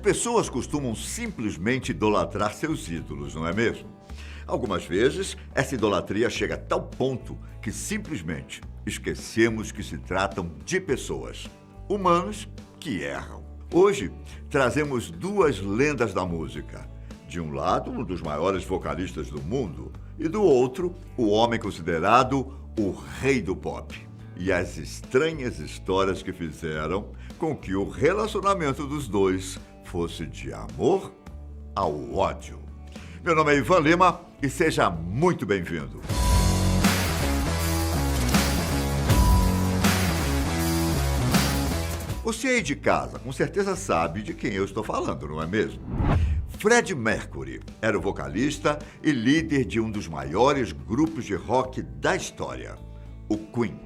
pessoas costumam simplesmente idolatrar seus ídolos, não é mesmo? Algumas vezes, essa idolatria chega a tal ponto que simplesmente esquecemos que se tratam de pessoas, humanos que erram. Hoje, trazemos duas lendas da música. De um lado, um dos maiores vocalistas do mundo, e do outro, o homem considerado o rei do pop. E as estranhas histórias que fizeram com que o relacionamento dos dois fosse de amor ao ódio. Meu nome é Ivan Lima e seja muito bem-vindo. Você aí de casa com certeza sabe de quem eu estou falando, não é mesmo? Freddie Mercury era o vocalista e líder de um dos maiores grupos de rock da história, o Queen.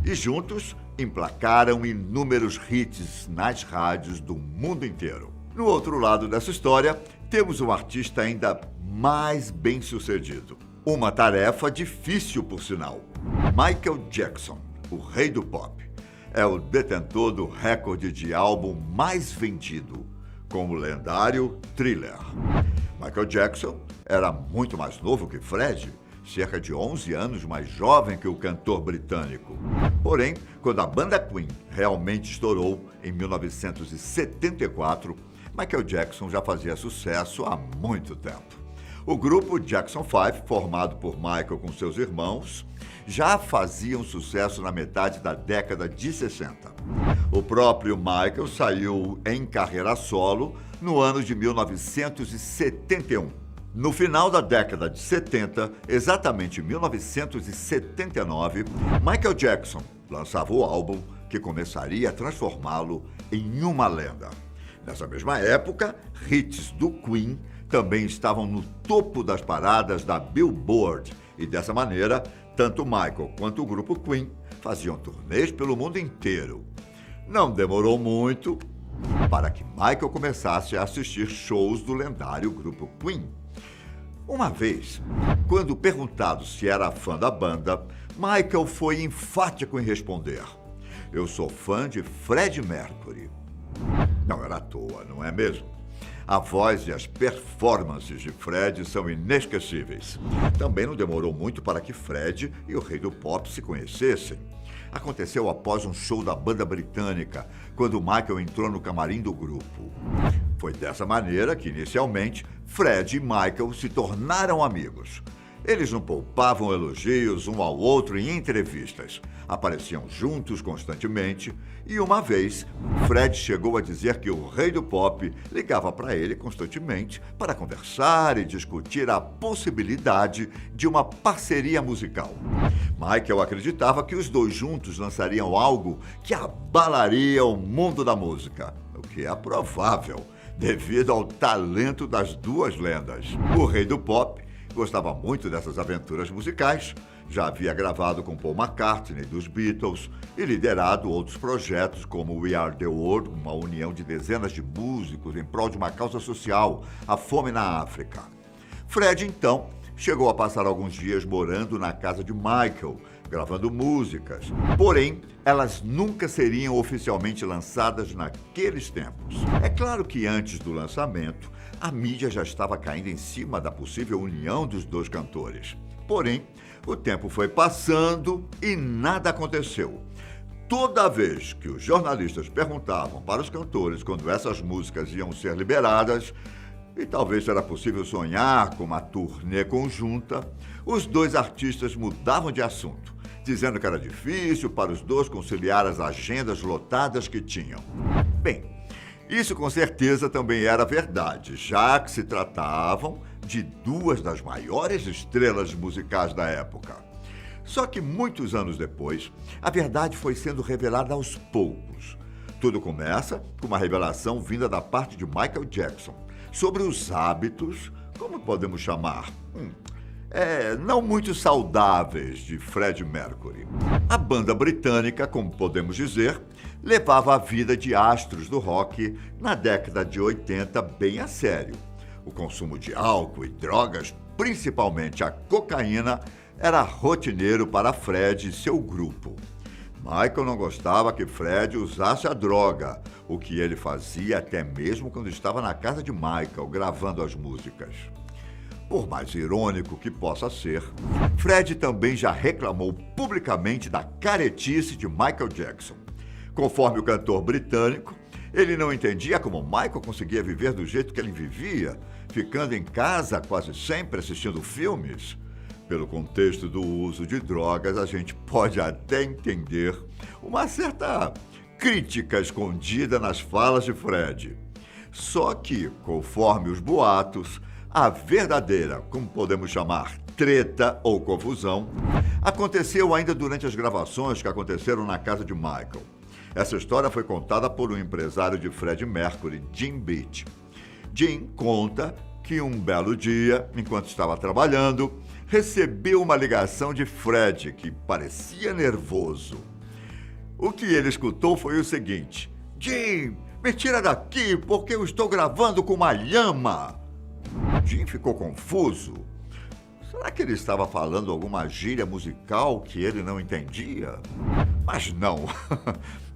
E juntos emplacaram inúmeros hits nas rádios do mundo inteiro. No outro lado dessa história, temos um artista ainda mais bem-sucedido. Uma tarefa difícil, por sinal. Michael Jackson, o rei do pop, é o detentor do recorde de álbum mais vendido, com o lendário Thriller. Michael Jackson era muito mais novo que Fred, cerca de 11 anos mais jovem que o cantor britânico. Porém, quando a banda Queen realmente estourou em 1974, Michael Jackson já fazia sucesso há muito tempo. O grupo Jackson 5, formado por Michael com seus irmãos, já fazia um sucesso na metade da década de 60. O próprio Michael saiu em carreira solo no ano de 1971. No final da década de 70, exatamente em 1979, Michael Jackson lançava o álbum que começaria a transformá-lo em uma lenda. Nessa mesma época, hits do Queen também estavam no topo das paradas da Billboard e, dessa maneira, tanto Michael quanto o grupo Queen faziam turnês pelo mundo inteiro. Não demorou muito para que Michael começasse a assistir shows do lendário grupo Queen. Uma vez, quando perguntado se era fã da banda, Michael foi enfático em responder: "Eu sou fã de Freddie Mercury." Não era à toa, não é mesmo? A voz e as performances de Fred são inesquecíveis. Também não demorou muito para que Fred e o rei do pop se conhecessem. Aconteceu após um show da banda britânica, quando Michael entrou no camarim do grupo. Foi dessa maneira que, inicialmente, Fred e Michael se tornaram amigos. Eles não poupavam elogios um ao outro em entrevistas. Apareciam juntos constantemente e, uma vez, Fred chegou a dizer que o rei do pop ligava para ele constantemente para conversar e discutir a possibilidade de uma parceria musical. Michael acreditava que os dois juntos lançariam algo que abalaria o mundo da música, o que é provável, devido ao talento das duas lendas. O rei do pop gostava muito dessas aventuras musicais, já havia gravado com Paul McCartney dos Beatles e liderado outros projetos como We Are The World, uma união de dezenas de músicos em prol de uma causa social, a fome na África. Fred, então, chegou a passar alguns dias morando na casa de Michael, gravando músicas. Porém, elas nunca seriam oficialmente lançadas naqueles tempos. É claro que antes do lançamento, a mídia já estava caindo em cima da possível união dos dois cantores. Porém, o tempo foi passando e nada aconteceu. Toda vez que os jornalistas perguntavam para os cantores quando essas músicas iam ser liberadas, e talvez será possível sonhar com uma turnê conjunta, os dois artistas mudavam de assunto, dizendo que era difícil para os dois conciliar as agendas lotadas que tinham. Bem, isso com certeza também era verdade, já que se tratavam de duas das maiores estrelas musicais da época. Só que muitos anos depois, a verdade foi sendo revelada aos poucos. Tudo começa com uma revelação vinda da parte de Michael Jackson sobre os hábitos, como podemos chamar, não muito saudáveis de Freddie Mercury. A banda britânica, como podemos dizer, levava a vida de astros do rock na década de 80 bem a sério. O consumo de álcool e drogas, principalmente a cocaína, era rotineiro para Fred e seu grupo. Michael não gostava que Fred usasse a droga, o que ele fazia até mesmo quando estava na casa de Michael, gravando as músicas. Por mais irônico que possa ser, Fred também já reclamou publicamente da caretice de Michael Jackson. Conforme o cantor britânico, ele não entendia como Michael conseguia viver do jeito que ele vivia, ficando em casa quase sempre assistindo filmes. Pelo contexto do uso de drogas, a gente pode até entender uma certa crítica escondida nas falas de Fred. Só que, conforme os boatos, a verdadeira, como podemos chamar, treta ou confusão, aconteceu ainda durante as gravações que aconteceram na casa de Michael. Essa história foi contada por um empresário de Freddie Mercury, Jim Beach. Jim conta que um belo dia, enquanto estava trabalhando, recebeu uma ligação de Fred, que parecia nervoso. O que ele escutou foi o seguinte: Jim, me tira daqui porque eu estou gravando com uma lhama. Jim ficou confuso. Será que ele estava falando alguma gíria musical que ele não entendia? Mas não.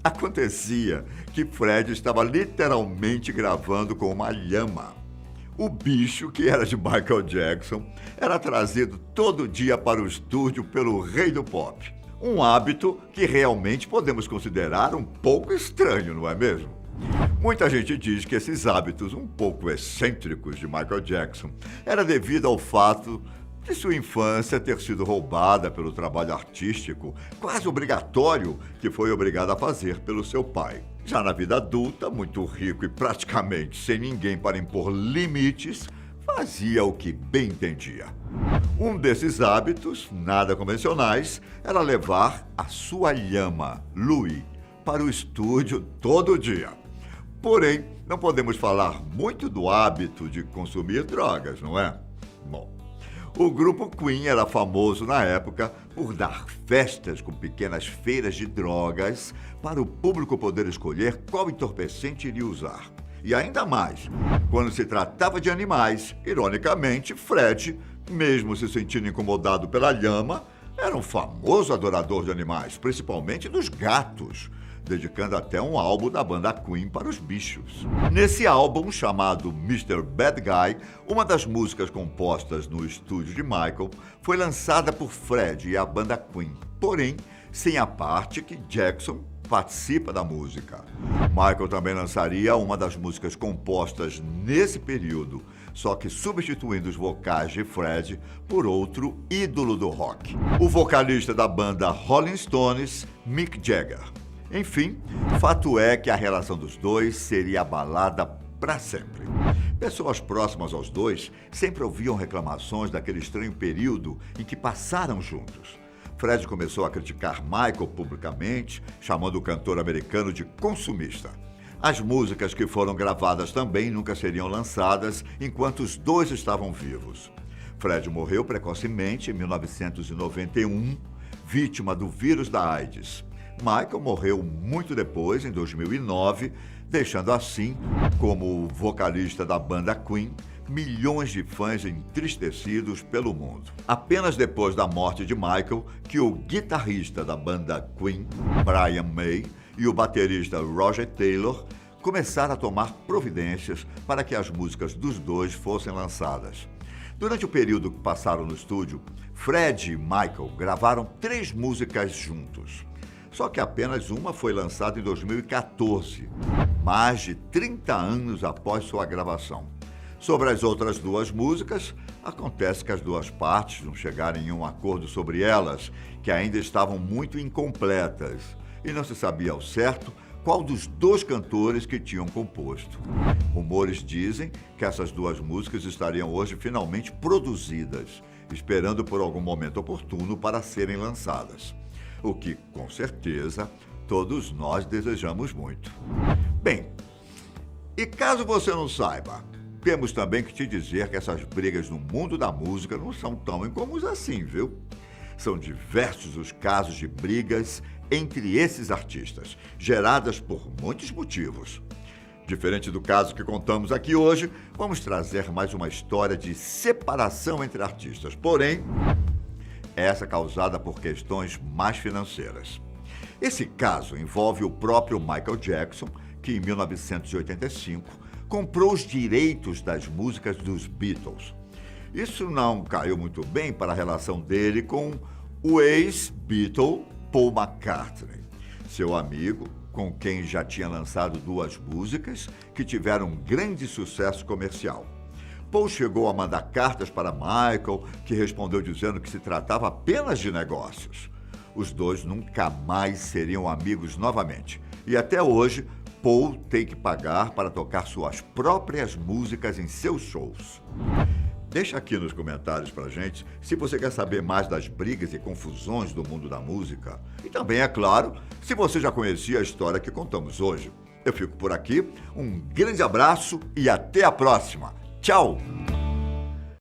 Acontecia que Fred estava literalmente gravando com uma lhama. O bicho, que era de Michael Jackson, era trazido todo dia para o estúdio pelo rei do pop. Um hábito que realmente podemos considerar um pouco estranho, não é mesmo? Muita gente diz que esses hábitos um pouco excêntricos de Michael Jackson era devido ao fato de sua infância ter sido roubada pelo trabalho artístico, quase obrigatório, que foi obrigado a fazer pelo seu pai. Já na vida adulta, muito rico e praticamente sem ninguém para impor limites, fazia o que bem entendia. Um desses hábitos, nada convencionais, era levar a sua lhama, Louie, para o estúdio todo dia. Porém, não podemos falar muito do hábito de consumir drogas, não é? Bom, o grupo Queen era famoso na época por dar festas com pequenas feiras de drogas para o público poder escolher qual entorpecente iria usar. E ainda mais, quando se tratava de animais, ironicamente, Fred, mesmo se sentindo incomodado pela lhama, era um famoso adorador de animais, principalmente dos gatos, dedicando até um álbum da banda Queen para os bichos. Nesse álbum, chamado Mr. Bad Guy, uma das músicas compostas no estúdio de Michael foi lançada por Fred e a banda Queen, porém, sem a parte que Jackson participa da música. Michael também lançaria uma das músicas compostas nesse período, só que substituindo os vocais de Fred por outro ídolo do rock, o vocalista da banda Rolling Stones, Mick Jagger. Enfim, fato é que a relação dos dois seria abalada para sempre. Pessoas próximas aos dois sempre ouviam reclamações daquele estranho período em que passaram juntos. Fred começou a criticar Michael publicamente, chamando o cantor americano de consumista. As músicas que foram gravadas também nunca seriam lançadas enquanto os dois estavam vivos. Fred morreu precocemente em 1991, vítima do vírus da AIDS. Michael morreu muito depois, em 2009, deixando assim, como vocalista da banda Queen, milhões de fãs entristecidos pelo mundo. Apenas depois da morte de Michael, que o guitarrista da banda Queen, Brian May, e o baterista Roger Taylor começaram a tomar providências para que as músicas dos dois fossem lançadas. Durante o período que passaram no estúdio, Fred e Michael gravaram 3 músicas juntos. Só que apenas uma foi lançada em 2014, mais de 30 anos após sua gravação. Sobre as outras 2 músicas, acontece que as 2 partes não chegaram em um acordo sobre elas, que ainda estavam muito incompletas, e não se sabia ao certo qual dos 2 cantores que tinham composto. Rumores dizem que essas 2 músicas estariam hoje finalmente produzidas, esperando por algum momento oportuno para serem lançadas. O que, com certeza, todos nós desejamos muito. Bem, e caso você não saiba, temos também que te dizer que essas brigas no mundo da música não são tão incomuns assim, viu? São diversos os casos de brigas entre esses artistas, geradas por muitos motivos. Diferente do caso que contamos aqui hoje, vamos trazer mais uma história de separação entre artistas, porém, essa causada por questões mais financeiras. Esse caso envolve o próprio Michael Jackson, que em 1985 comprou os direitos das músicas dos Beatles. Isso não caiu muito bem para a relação dele com o ex-Beatle Paul McCartney, seu amigo, com quem já tinha lançado 2 músicas que tiveram um grande sucesso comercial. Paul chegou a mandar cartas para Michael, que respondeu dizendo que se tratava apenas de negócios. Os dois nunca mais seriam amigos novamente. E até hoje, Paul tem que pagar para tocar suas próprias músicas em seus shows. Deixa aqui nos comentários pra gente se você quer saber mais das brigas e confusões do mundo da música. E também, é claro, se você já conhecia a história que contamos hoje. Eu fico por aqui, um grande abraço e até a próxima. Tchau!